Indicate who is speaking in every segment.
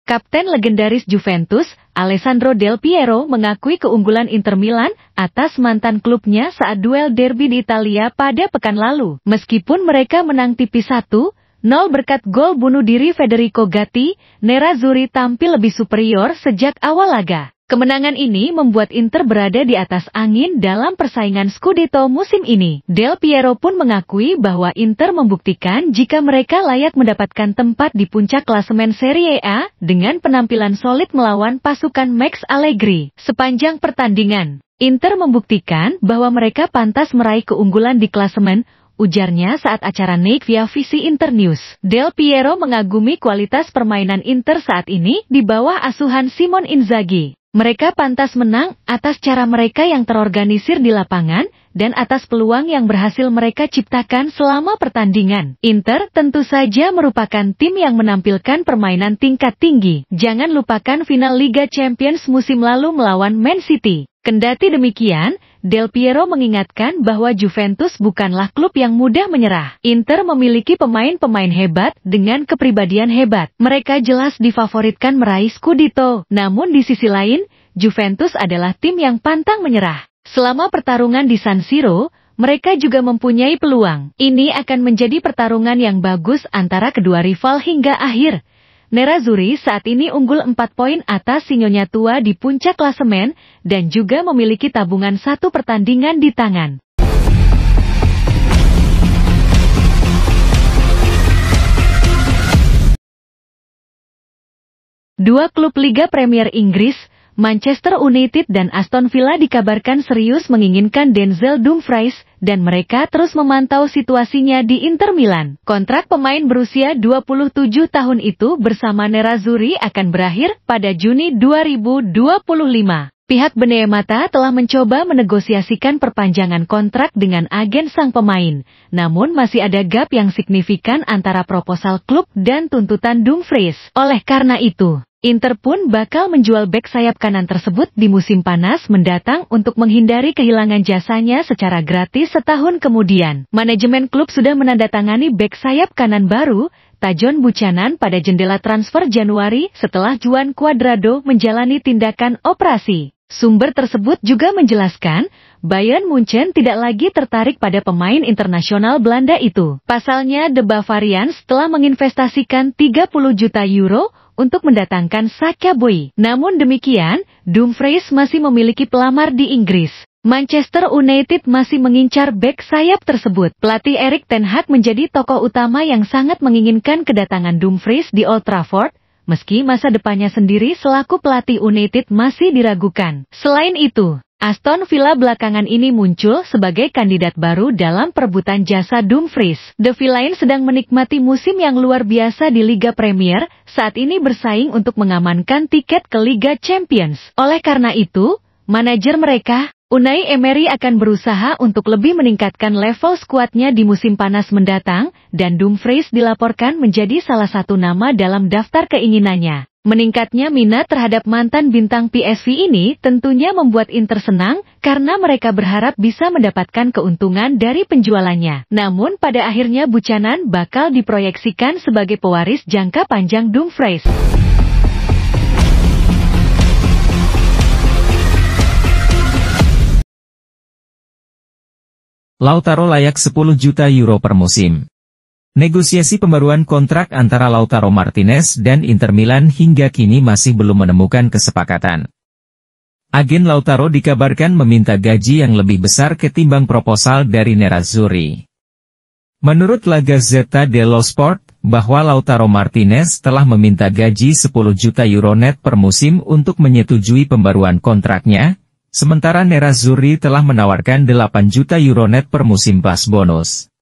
Speaker 1: Kapten legendaris Juventus, Alessandro Del Piero mengakui keunggulan Inter Milan atas mantan klubnya saat duel derby di Italia pada pekan lalu. Meskipun mereka menang tipis 1-0 berkat gol bunuh diri Federico Gatti, Nerazzurri tampil lebih superior sejak awal laga. Kemenangan ini membuat Inter berada di atas angin dalam persaingan Scudetto musim ini. Del Piero pun mengakui bahwa Inter membuktikan jika mereka layak mendapatkan tempat di puncak klasemen Serie A dengan penampilan solid melawan pasukan Max Allegri. Sepanjang pertandingan, Inter membuktikan bahwa mereka pantas meraih keunggulan di klasemen, ujarnya saat acara naik via Visi Internews. Del Piero mengagumi kualitas permainan Inter saat ini di bawah asuhan Simon Inzaghi. Mereka pantas menang atas cara mereka yang terorganisir di lapangan dan atas peluang yang berhasil mereka ciptakan selama pertandingan. Inter tentu saja merupakan tim yang menampilkan permainan tingkat tinggi. Jangan lupakan final Liga Champions musim lalu melawan Man City. Kendati demikian, Del Piero mengingatkan bahwa Juventus bukanlah klub yang mudah menyerah. Inter memiliki pemain-pemain hebat dengan kepribadian hebat. Mereka jelas difavoritkan meraih Scudetto. Namun di sisi lain, Juventus adalah tim yang pantang menyerah. Selama pertarungan di San Siro, mereka juga mempunyai peluang. Ini akan menjadi pertarungan yang bagus antara kedua rival hingga akhir. Nerazzurri saat ini unggul 4 poin atas Sinyonya Tua di puncak klasemen dan juga memiliki tabungan 1 pertandingan di tangan. Dua klub Liga Premier Inggris, Manchester United dan Aston Villa dikabarkan serius menginginkan Denzel Dumfries, dan mereka terus memantau situasinya di Inter Milan. Kontrak pemain berusia 27 tahun itu bersama Nerazzurri akan berakhir pada Juni 2025. Pihak Beneamata telah mencoba menegosiasikan perpanjangan kontrak dengan agen sang pemain, namun masih ada gap yang signifikan antara proposal klub dan tuntutan Dumfries. Oleh karena itu, Inter pun bakal menjual bek sayap kanan tersebut di musim panas mendatang untuk menghindari kehilangan jasanya secara gratis setahun kemudian. Manajemen klub sudah menandatangani bek sayap kanan baru, Tajon Buchanan, pada jendela transfer Januari setelah Juan Cuadrado menjalani tindakan operasi. Sumber tersebut juga menjelaskan, Bayern Munchen tidak lagi tertarik pada pemain internasional Belanda itu. Pasalnya, The Bavarians telah menginvestasikan 30 juta euro untuk mendatangkan Sacha Boey. Namun demikian, Dumfries masih memiliki pelamar di Inggris. Manchester United masih mengincar bek sayap tersebut. Pelatih Erik ten Hag menjadi tokoh utama yang sangat menginginkan kedatangan Dumfries di Old Trafford, meski masa depannya sendiri selaku pelatih United masih diragukan. Selain itu, Aston Villa belakangan ini muncul sebagai kandidat baru dalam perebutan jasa Dumfries. The Villains sedang menikmati musim yang luar biasa di Liga Premier, saat ini bersaing untuk mengamankan tiket ke Liga Champions. Oleh karena itu, manajer mereka, Unai Emery, akan berusaha untuk lebih meningkatkan level skuadnya di musim panas mendatang, dan Dumfries dilaporkan menjadi salah satu nama dalam daftar keinginannya. Meningkatnya minat terhadap mantan bintang PSV ini tentunya membuat Inter senang, karena mereka berharap bisa mendapatkan keuntungan dari penjualannya. Namun pada akhirnya Buchanan bakal diproyeksikan sebagai pewaris jangka panjang Dumfries.
Speaker 2: Lautaro layak 10 juta euro per musim. Negosiasi pembaruan kontrak antara Lautaro Martinez dan Inter Milan hingga kini masih belum menemukan kesepakatan. Agen Lautaro dikabarkan meminta gaji yang lebih besar ketimbang proposal dari Nerazzurri. Menurut La Gazzetta dello Sport, bahwa Lautaro Martinez telah meminta gaji 10 juta euro net per musim untuk menyetujui pembaruan kontraknya, sementara Nerazzurri telah menawarkan 8 juta euro net per musim plus bonus.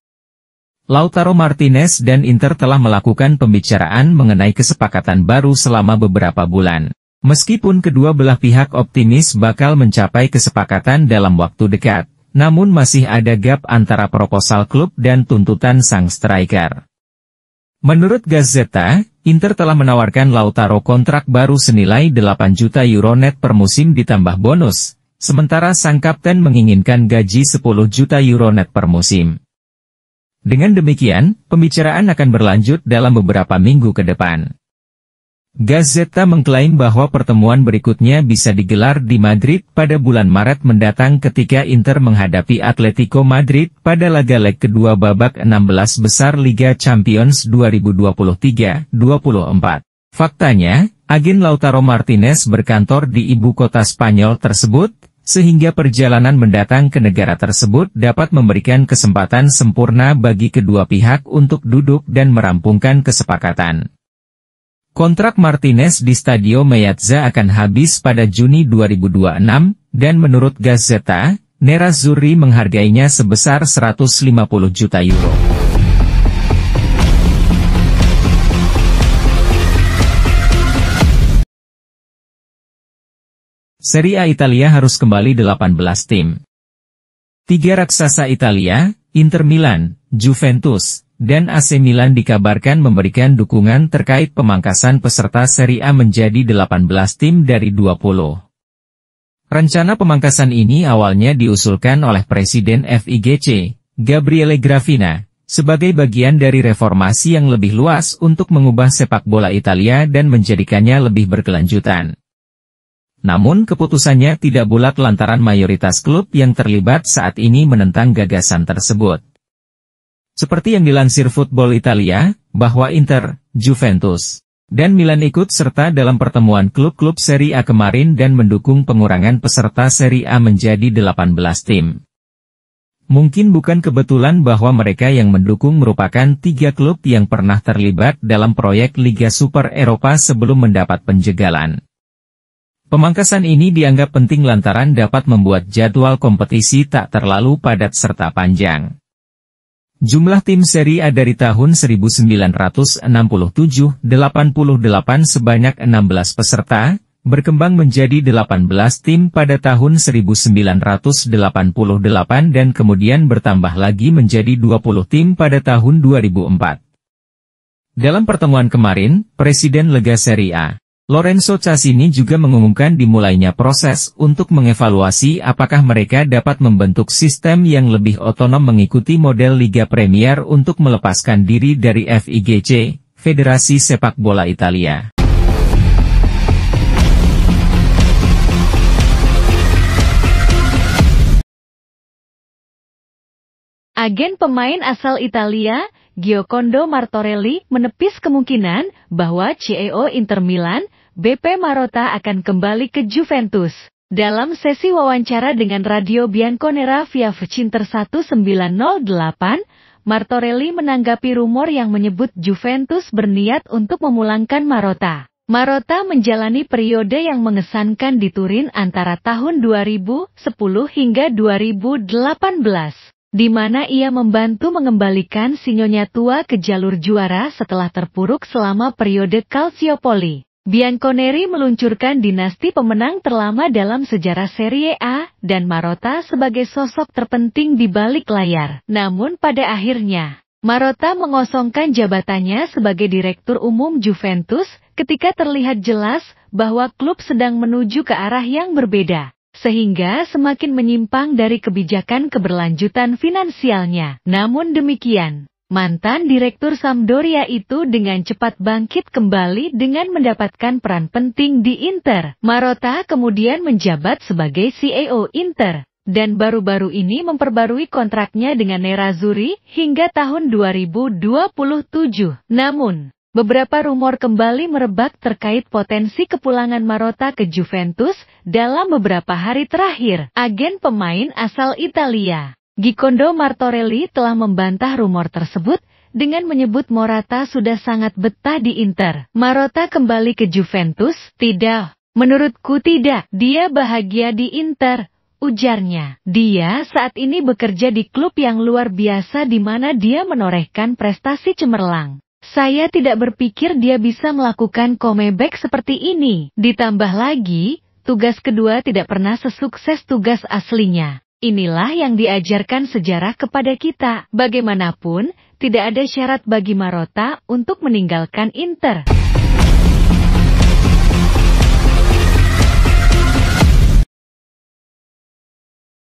Speaker 2: Lautaro Martinez dan Inter telah melakukan pembicaraan mengenai kesepakatan baru selama beberapa bulan. Meskipun kedua belah pihak optimis bakal mencapai kesepakatan dalam waktu dekat, namun masih ada gap antara proposal klub dan tuntutan sang striker. Menurut Gazzetta, Inter telah menawarkan Lautaro kontrak baru senilai 8 juta euro net per musim ditambah bonus, sementara sang kapten menginginkan gaji 10 juta euro net per musim. Dengan demikian, pembicaraan akan berlanjut dalam beberapa minggu ke depan. Gazzetta mengklaim bahwa pertemuan berikutnya bisa digelar di Madrid pada bulan Maret mendatang ketika Inter menghadapi Atletico Madrid pada laga leg kedua babak 16 besar Liga Champions 2023-24. Faktanya, agen Lautaro Martinez berkantor di ibu kota Spanyol tersebut, sehingga perjalanan mendatang ke negara tersebut dapat memberikan kesempatan sempurna bagi kedua pihak untuk duduk dan merampungkan kesepakatan. Kontrak Martinez di Stadio Meazza akan habis pada Juni 2026, dan menurut Gazzetta, Nerazzurri menghargainya sebesar 150 juta euro. Serie A Italia harus kembali 18 tim. Tiga raksasa Italia, Inter Milan, Juventus, dan AC Milan dikabarkan memberikan dukungan terkait pemangkasan peserta Serie A menjadi 18 tim dari 20. Rencana pemangkasan ini awalnya diusulkan oleh Presiden FIGC, Gabriele Gravina, sebagai bagian dari reformasi yang lebih luas untuk mengubah sepak bola Italia dan menjadikannya lebih berkelanjutan. Namun keputusannya tidak bulat lantaran mayoritas klub yang terlibat saat ini menentang gagasan tersebut. Seperti yang dilansir Football Italia, bahwa Inter, Juventus, dan Milan ikut serta dalam pertemuan klub-klub Serie A kemarin dan mendukung pengurangan peserta Serie A menjadi 18 tim. Mungkin bukan kebetulan bahwa mereka yang mendukung merupakan tiga klub yang pernah terlibat dalam proyek Liga Super Eropa sebelum mendapat penjagalan. Pemangkasan ini dianggap penting lantaran dapat membuat jadwal kompetisi tak terlalu padat serta panjang. Jumlah tim Serie A dari tahun 1967-88 sebanyak 16 peserta, berkembang menjadi 18 tim pada tahun 1988 dan kemudian bertambah lagi menjadi 20 tim pada tahun 2004. Dalam pertemuan kemarin, Presiden Lega Serie A, Lorenzo Cassini juga mengumumkan dimulainya proses untuk mengevaluasi apakah mereka dapat membentuk sistem yang lebih otonom mengikuti model Liga Premier untuk melepaskan diri dari FIGC, Federasi Sepak Bola Italia.
Speaker 1: Agen pemain asal Italia, Giocondo Martorelli, menepis kemungkinan bahwa CEO Inter Milan, BP Marotta akan kembali ke Juventus. Dalam sesi wawancara dengan Radio Bianconera via Vcinter 1908, Martorelli menanggapi rumor yang menyebut Juventus berniat untuk memulangkan Marotta. Marotta menjalani periode yang mengesankan di Turin antara tahun 2010 hingga 2018. Di mana ia membantu mengembalikan si Nyonya tua ke jalur juara setelah terpuruk selama periode Calciopoli. Bianconeri meluncurkan dinasti pemenang terlama dalam sejarah Serie A, dan Marotta sebagai sosok terpenting di balik layar. Namun pada akhirnya, Marotta mengosongkan jabatannya sebagai Direktur Umum Juventus, ketika terlihat jelas bahwa klub sedang menuju ke arah yang berbeda, sehingga semakin menyimpang dari kebijakan keberlanjutan finansialnya. Namun demikian, mantan Direktur Sampdoria itu dengan cepat bangkit kembali dengan mendapatkan peran penting di Inter. Marotta kemudian menjabat sebagai CEO Inter, dan baru-baru ini memperbarui kontraknya dengan Nerazzurri hingga tahun 2027. Namun, beberapa rumor kembali merebak terkait potensi kepulangan Marotta ke Juventus dalam beberapa hari terakhir. Agen pemain asal Italia, Giocondo Martorelli, telah membantah rumor tersebut dengan menyebut Morata sudah sangat betah di Inter. Marotta kembali ke Juventus? Tidak. Menurutku tidak. Dia bahagia di Inter, ujarnya. Dia saat ini bekerja di klub yang luar biasa di mana dia menorehkan prestasi cemerlang. Saya tidak berpikir dia bisa melakukan comeback seperti ini. Ditambah lagi, tugas kedua tidak pernah sesukses tugas aslinya. Inilah yang diajarkan sejarah kepada kita. Bagaimanapun, tidak ada syarat bagi Marotta untuk meninggalkan Inter.